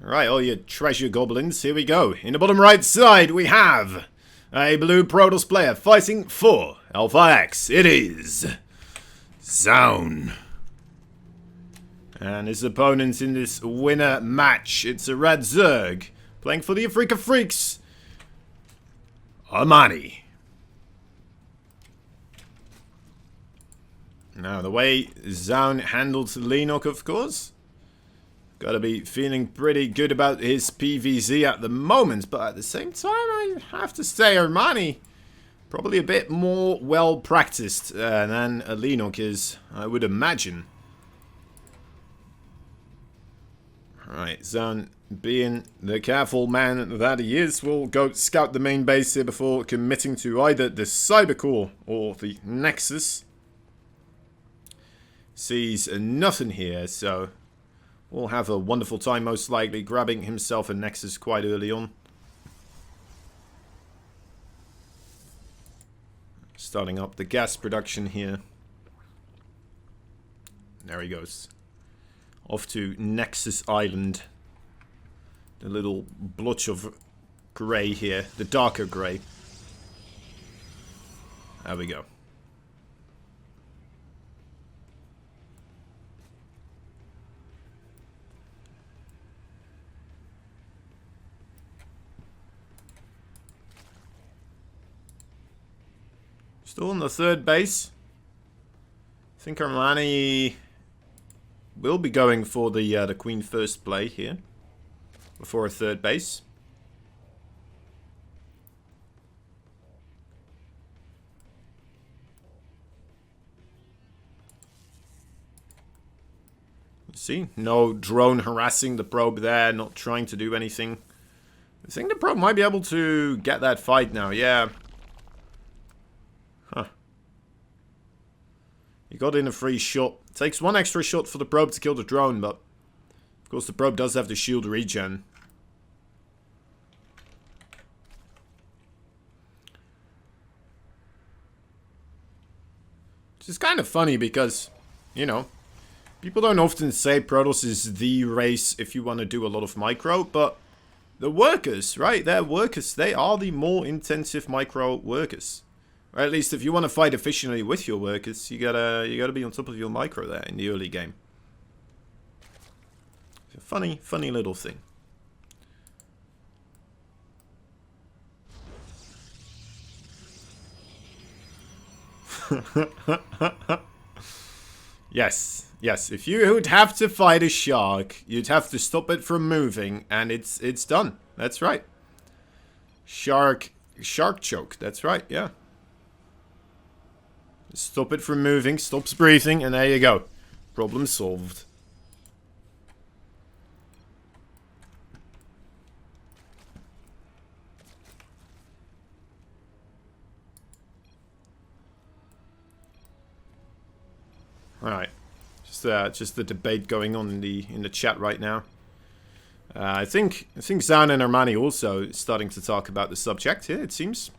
Alright, all your treasure goblins, here we go. In the bottom right side, we have a blue Protoss player fighting for Alpha X. It is Zoun. And his opponent in this winner match, it's a red Zerg playing for the Afrika Freaks, ARMANI. Now, the way Zoun handled Lenok, of course, gotta be feeling pretty good about his PvZ at the moment, but at the same time, I have to say ARMANI probably a bit more well-practiced than Lenok is, I would imagine. Alright, Zoun, being the careful man that he is, will go scout the main base here before committing to either the Cybercore or the Nexus. Sees nothing here, so we'll have a wonderful time, most likely, grabbing himself a Nexus quite early on. Starting up the gas production here. There he goes. Off to Nexus Island. The little blotch of grey here. The darker grey. There we go. Still on the third base. I think ARMANI will be going for the Queen first play here. Before a third base. See? No drone harassing the probe there. Not trying to do anything. I think the probe might be able to get that fight now. Yeah. Huh. He got in a free shot. Takes one extra shot for the probe to kill the drone, but of course the probe does have the shield regen. Which is kind of funny because, you know, people don't often say Protoss is the race if you want to do a lot of micro, but the workers, right? They're workers. They are the more intensive micro workers. Or at least if you want to fight efficiently with your workers, you gotta be on top of your micro there in the early game. It's a funny little thing. Yes, if you would have to fight a shark, you'd have to stop it from moving, and it's done. That's right. Shark choke, that's right, yeah. Stop it from moving, stops breathing, and there you go. Problem solved. Alright. Just the debate going on in the chat right now. I think Zoun and ARMANI also starting to talk about the subject here, it seems.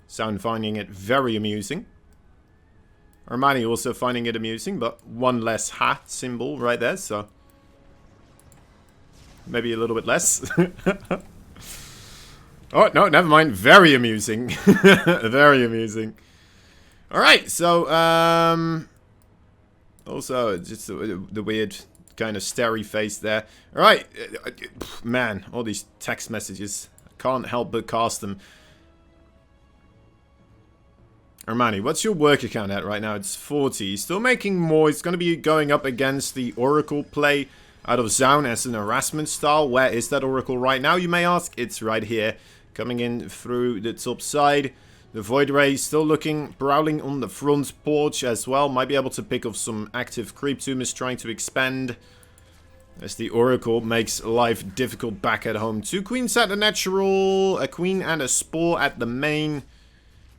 Zoun finding it very amusing. ARMANI also finding it amusing, but one less hat symbol right there, so maybe a little bit less. Oh, no, never mind. Very amusing. Very amusing. Alright, so, also, just the weird kind of starey face there. Alright, man, all these text messages. I can't help but cast them. ARMANI, what's your work account at right now? It's 40. He's still making more. He's going to be going up against the Oracle play out of Zoun as an harassment style. Where is that Oracle right now, you may ask? It's right here. Coming in through the top side. The Void Ray still looking, prowling on the front porch as well. Might be able to pick off some active creep tumors trying to expand. As the Oracle makes life difficult back at home. 2 queens at the natural, a queen and a spore at the main.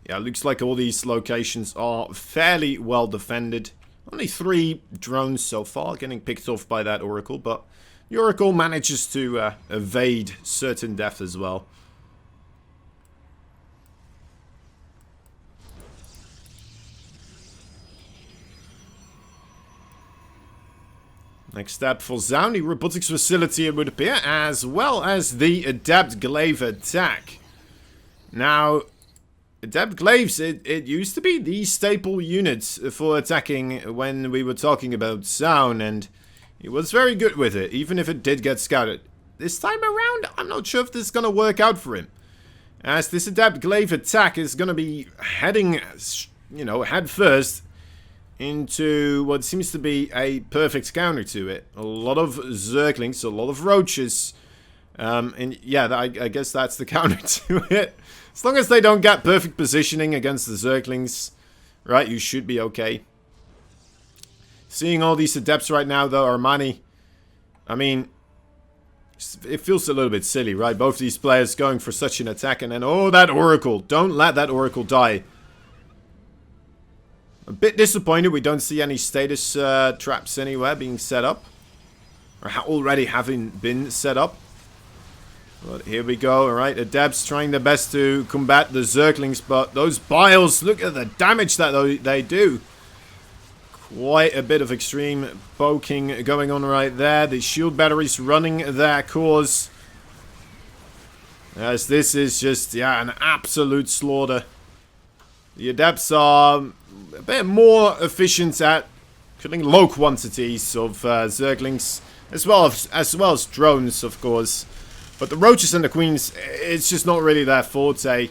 Yeah, looks like all these locations are fairly well defended. Only 3 drones so far getting picked off by that Oracle, but the Oracle manages to evade certain death as well. Next step for Zoun, the robotics facility, it would appear, as well as the adept glaive attack. Now, adept glaives, it used to be the staple units for attacking when we were talking about Zoun, and he was very good with it, even if it did get scouted. This time around, I'm not sure if this is going to work out for him, as this adept glaive attack is going to be heading, you know, head first into what seems to be a perfect counter to it. A lot of Zerglings, a lot of roaches. And yeah, I guess that's the counter to it. As long as they don't get perfect positioning against the Zerglings, right, you should be okay. Seeing all these adepts right now, though, ARMANI, I mean, it feels a little bit silly, right? Both these players going for such an attack, and then, oh, that Oracle. Don't let that Oracle die. A bit disappointed we don't see any status traps anywhere being set up. Or already having been set up. But here we go, alright. Adepts trying their best to combat the Zerglings, but those Biles, look at the damage that they do. Quite a bit of extreme poking going on right there. The shield batteries running their course. As this is just, yeah, an absolute slaughter. The Adepts are a bit more efficient at killing low quantities of Zerglings, as well as drones, of course. But the Roaches and the Queens, it's just not really their forte.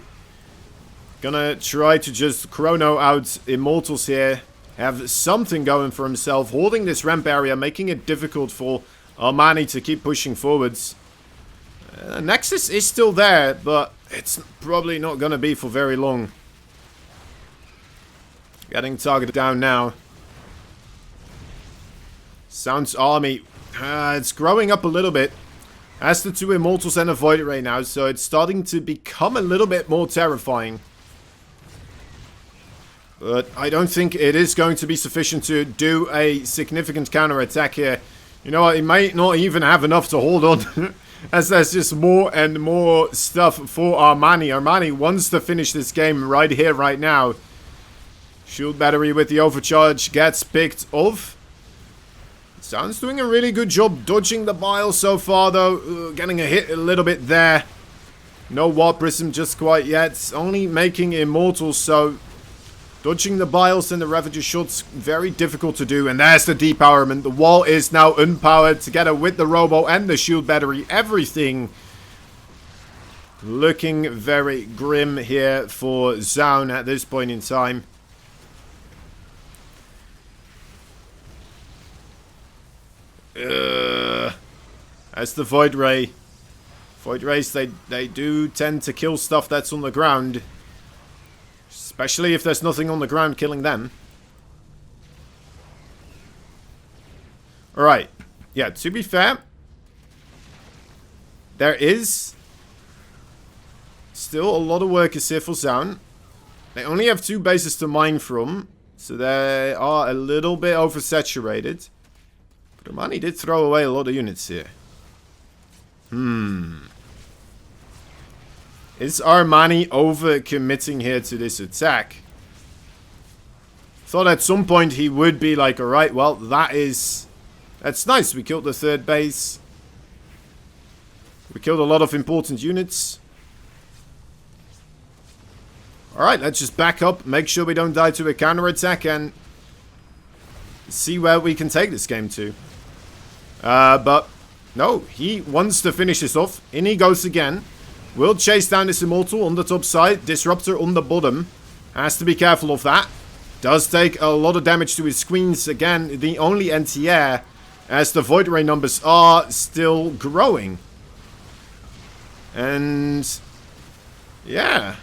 Gonna try to just chrono out Immortals here. Have something going for himself, holding this ramp area, making it difficult for ARMANI to keep pushing forwards. Nexus is still there, but it's probably not gonna be for very long. Getting targeted down now. Zoun's army, it's growing up a little bit. Has the two Immortals and a Void Ray now, so it's starting to become a little bit more terrifying. But I don't think it is going to be sufficient to do a significant counter-attack here. You know what, he might not even have enough to hold on. As there's just more and more stuff for ARMANI. ARMANI wants to finish this game right here, right now. Shield battery with the overcharge gets picked off. Zoun's doing a really good job dodging the bile so far, though. Getting a hit a little bit there. No Warp Prism just quite yet. Only making Immortals, so dodging the biles and the Ravager shots, very difficult to do. And there's the depowerment. The wall is now unpowered together with the Robo and the shield battery. Everything looking very grim here for Zoun at this point in time. As the Void Ray. Void Rays, they do tend to kill stuff that's on the ground. Especially if there's nothing on the ground killing them. Alright. Yeah, to be fair, there is still a lot of workers here for Zoun. They only have 2 bases to mine from, so they are a little bit oversaturated. But ARMANI did throw away a lot of units here. Is ARMANI over-committing here to this attack? Thought at some point he would be like, alright, well, that's nice. We killed the 3rd base. We killed a lot of important units. Alright, let's just back up, make sure we don't die to a counter-attack, and see where we can take this game to. But no, he wants to finish this off. In he goes again. Will chase down this Immortal on the top side. Disruptor on the bottom. Has to be careful of that. Does take a lot of damage to his Queens. Again, the only anti-air, as the Void Ray numbers are still growing. And yeah.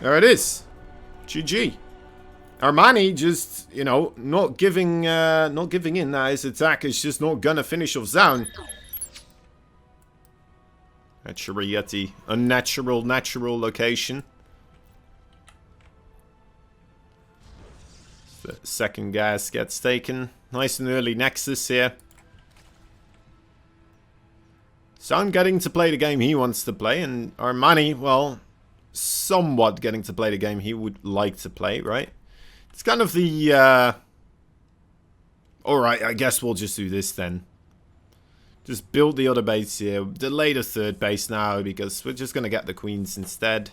There it is. GG. ARMANI just, you know, not giving in. His attack is just not gonna finish off Zoun. Actually at the unnatural, natural location. The 2nd gas gets taken. Nice and early Nexus here. Zoun getting to play the game he wants to play, and ARMANI, well, somewhat getting to play the game he would like to play, right? It's kind of the... Alright, I guess we'll just do this then. Just build the other base here. Delay the third base now because we're just going to get the queens instead.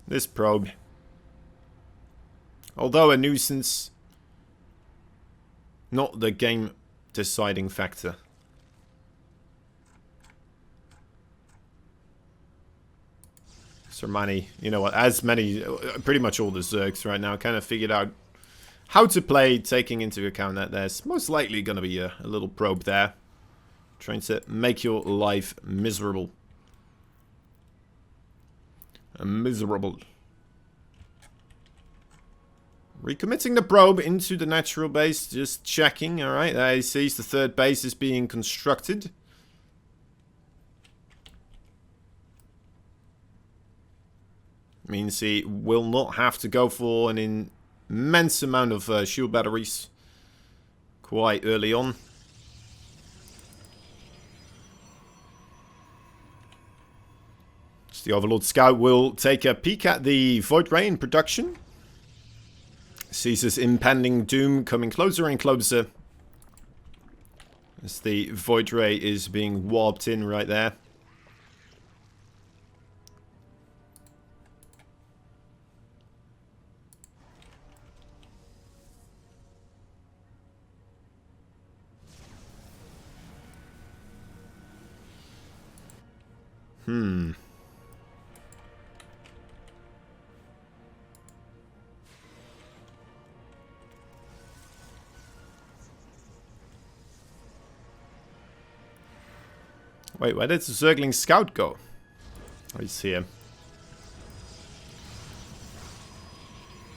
This probe. Although a nuisance, not the game deciding factor. ARMANI, you know what, as many, pretty much all the Zergs right now kind of figured out how to play, taking into account that there's most likely going to be a little probe there. Trying to make your life miserable. Miserable. Recommitting the probe into the natural base, just checking, alright, there he sees the third base is being constructed. Means he will not have to go for an immense amount of shield batteries quite early on. So the Overlord Scout will take a peek at the Void Ray in production. Sees his impending doom coming closer and closer as the Void Ray is being warped in right there. Wait, where did the Zergling Scout go? Oh, he's here.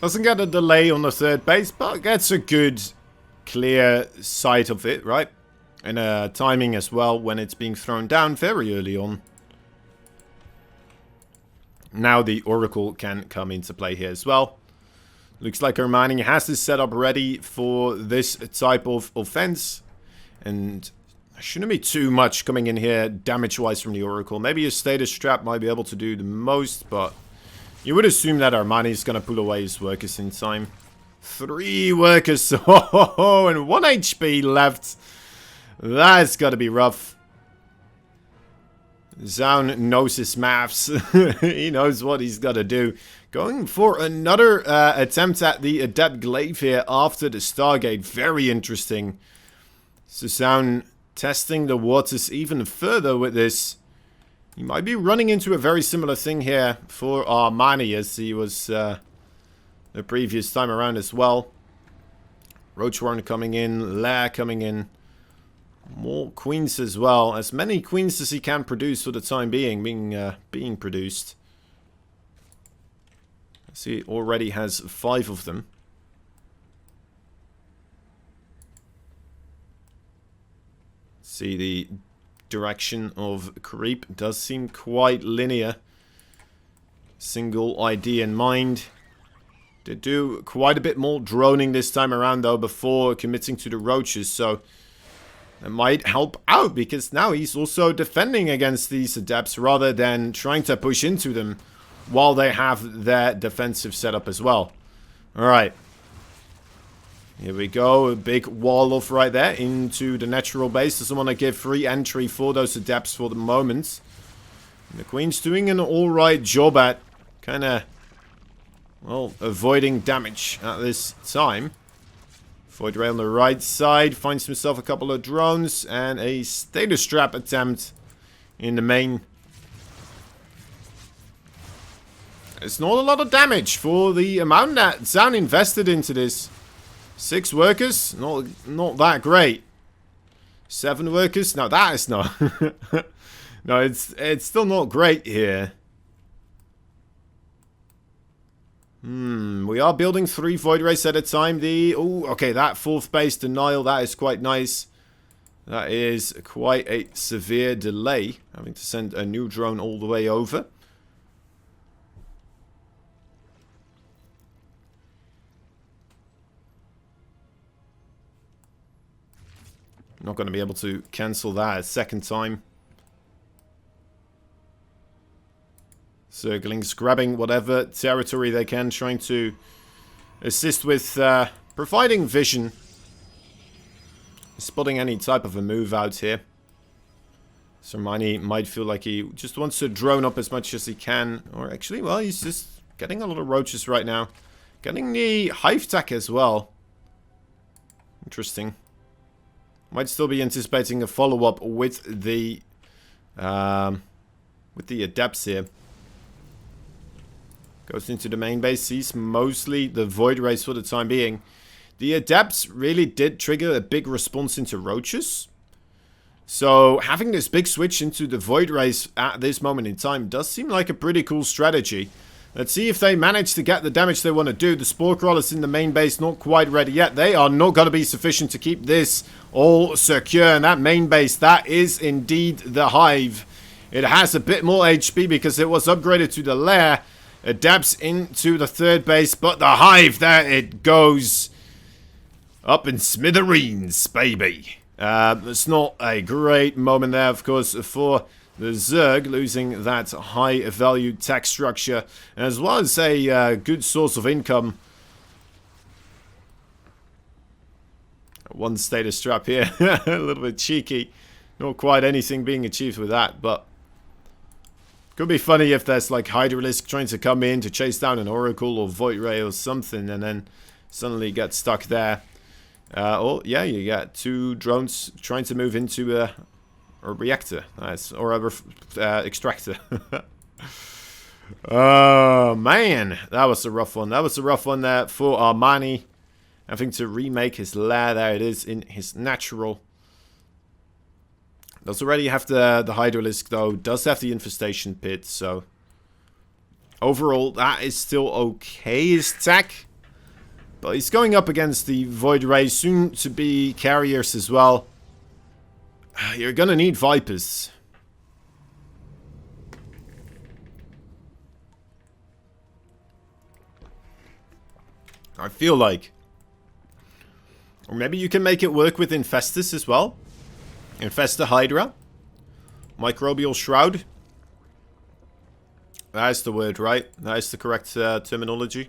Doesn't get a delay on the third base, but gets a good, clear sight of it, right? And timing as well when it's being thrown down very early on. Now the Oracle can come into play here as well. Looks like ARMANI has this setup ready for this type of offense. And shouldn't be too much coming in here damage-wise from the Oracle. Maybe a status trap might be able to do the most, but you would assume that ARMANI is going to pull away his workers in time. 3 workers, oh, and 1 HP left. That's got to be rough. Zoun knows his maths. He knows what he's got to do. Going for another attempt at the Adept Glaive here after the Stargate. Very interesting. So Zoun testing the waters even further with this. He might be running into a very similar thing here for ARMANI as he was the previous time around as well. Ro16 coming in, Lair coming in. More queens as well. As many queens as he can produce for the time being being produced. See, already has 5 of them. See, the direction of creep does seem quite linear. Single idea in mind. Did do quite a bit more droning this time around though before committing to the roaches, so that might help out because now he's also defending against these adepts rather than trying to push into them while they have their defensive setup as well. Alright. Here we go, a big wall off right there into the natural base. Doesn't want to give free entry for those adepts for the moment. And the Queen's doing an alright job at kind of, well, avoiding damage at this time. Void Ray on the right side finds himself a couple of drones and a status trap attempt in the main. It's not a lot of damage for the amount that Zoun invested into this. 6 workers, not that great. 7 workers, no, that is not. No, it's still not great here. We are building 3 Void Rays at a time. Okay, that 4th base denial, that is quite nice. That is quite a severe delay, having to send a new drone all the way over. Not going to be able to cancel that a second time. Zerglings grabbing whatever territory they can, trying to assist with providing vision. Spotting any type of a move out here. So ARMANI might feel like he just wants to drone up as much as he can. Or actually, well, he's just getting a lot of roaches right now. Getting the hive tech as well. Interesting. Might still be anticipating a follow-up with the adepts here. Goes into the main base, sees mostly the void rays for the time being. The adepts really did trigger a big response into roaches. So having this big switch into the void rays at this moment in time does seem like a pretty cool strategy. Let's see if they manage to get the damage they want to do. The spore crawlers in the main base not quite ready yet. They are not going to be sufficient to keep this all secure. And that main base, that is indeed the hive. It has a bit more HP because it was upgraded to the lair. Adapts into the third base, but the hive, there it goes. Up in smithereens, baby. It's not a great moment there, of course, for the Zerg, losing that high-value tech structure, as well as a good source of income. One status trap here, a little bit cheeky. Not quite anything being achieved with that, but could be funny if there's like Hydralisk trying to come in to chase down an Oracle or Void Ray or something, and then suddenly get stuck there. Or yeah, you got two drones trying to move into a reactor, nice, or a extractor. Oh man, that was a rough one. That was a rough one there for ARMANI, having to remake his lair. There it is in his natural. Does already have the Hydralisk though. Does have the infestation pit. So overall, that is still okay. His tech. But he's going up against the Void Ray, soon to be carriers as well. You're gonna need Vipers. I feel like. Or maybe you can make it work with Infestus as well. Infesta Hydra. Microbial Shroud. That's the word, right? That is the correct terminology.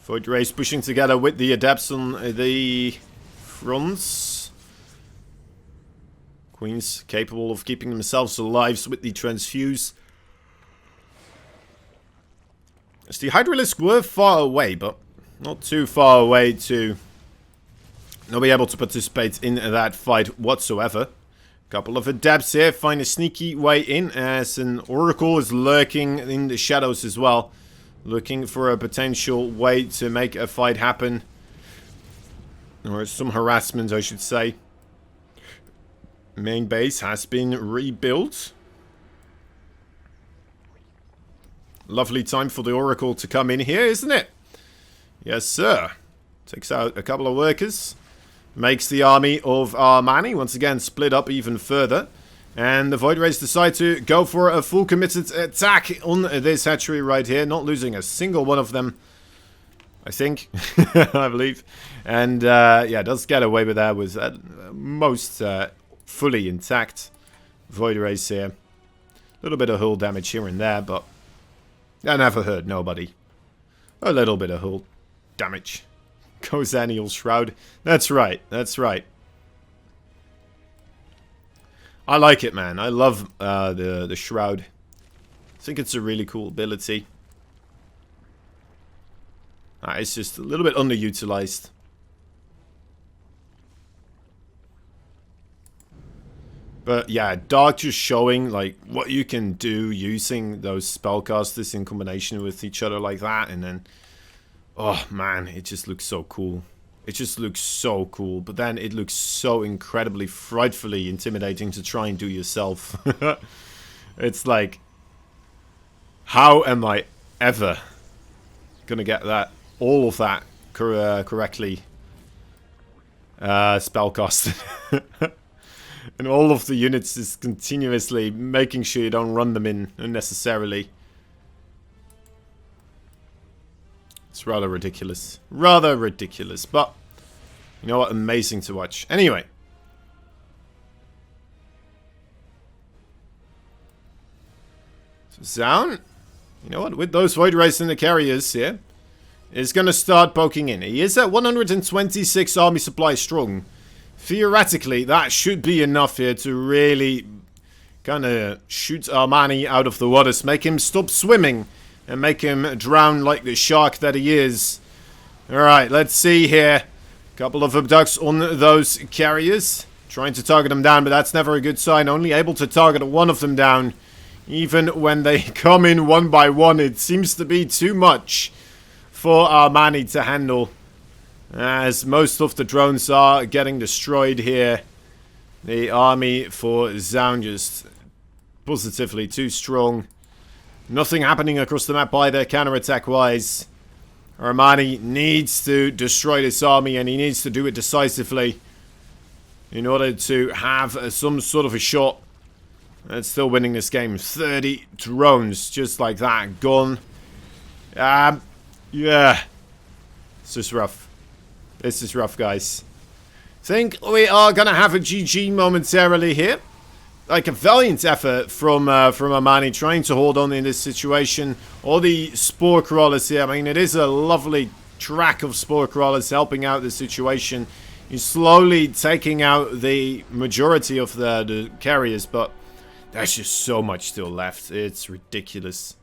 Void Rays pushing together with the Adepts on the fronts. Queens capable of keeping themselves alive with the Transfuse. As the Hydralisk were far away, but not too far away to not be able to participate in that fight whatsoever. Couple of Adepts here find a sneaky way in as an Oracle is lurking in the shadows as well. Looking for a potential way to make a fight happen. Or some harassment, I should say. Main base has been rebuilt. Lovely time for the Oracle to come in here, isn't it? Yes, sir. Takes out a couple of workers. Makes the army of ARMANI once again split up even further. And the Void Rays decide to go for a full committed attack on this hatchery right here. Not losing a single one of them, I think. I believe. And yeah, does get away with that with most fully intact Void Rays here. A little bit of hull damage here and there, but that never hurt nobody. A little bit of hull damage. Kozanial Shroud. That's right, that's right. I like it, man. I love the Shroud. I think it's a really cool ability. It's just a little bit underutilized. But yeah, Dark just showing like what you can do using those spellcasters in combination with each other like that, and then oh man, it just looks so cool. It just looks so cool, but then it looks so incredibly frightfully intimidating to try and do yourself. It's like, how am I ever gonna get that, all of that correctly spellcasted? And all of the units is continuously making sure you don't run them in unnecessarily. It's rather ridiculous. Rather ridiculous, but You know what? Amazing to watch. Anyway. So Zoun, you know what? With those Void Rays and the carriers here, is going to start poking in. He is at 126 army supply strong. Theoretically, that should be enough here to really kind of shoot ARMANI out of the waters. Make him stop swimming and make him drown like the shark that he is. Alright, let's see here. Couple of abducts on those carriers. Trying to target them down, but that's never a good sign. Only able to target one of them down. Even when they come in one by one, it seems to be too much for ARMANI to handle. As most of the drones are getting destroyed here. The army for Zoun just positively too strong. Nothing happening across the map either, counterattack wise. ARMANI needs to destroy this army, and he needs to do it decisively in order to have some sort of a shot at still winning this game. 30 drones, just like that, gone. Yeah. This is rough. This is rough, guys. Think we are going to have a GG momentarily here. Like a valiant effort from ARMANI trying to hold on in this situation. All the spore crawlers here. I mean, it is a lovely track of spore crawlers helping out the situation. He's slowly taking out the majority of the carriers, but there's just so much still left. It's ridiculous.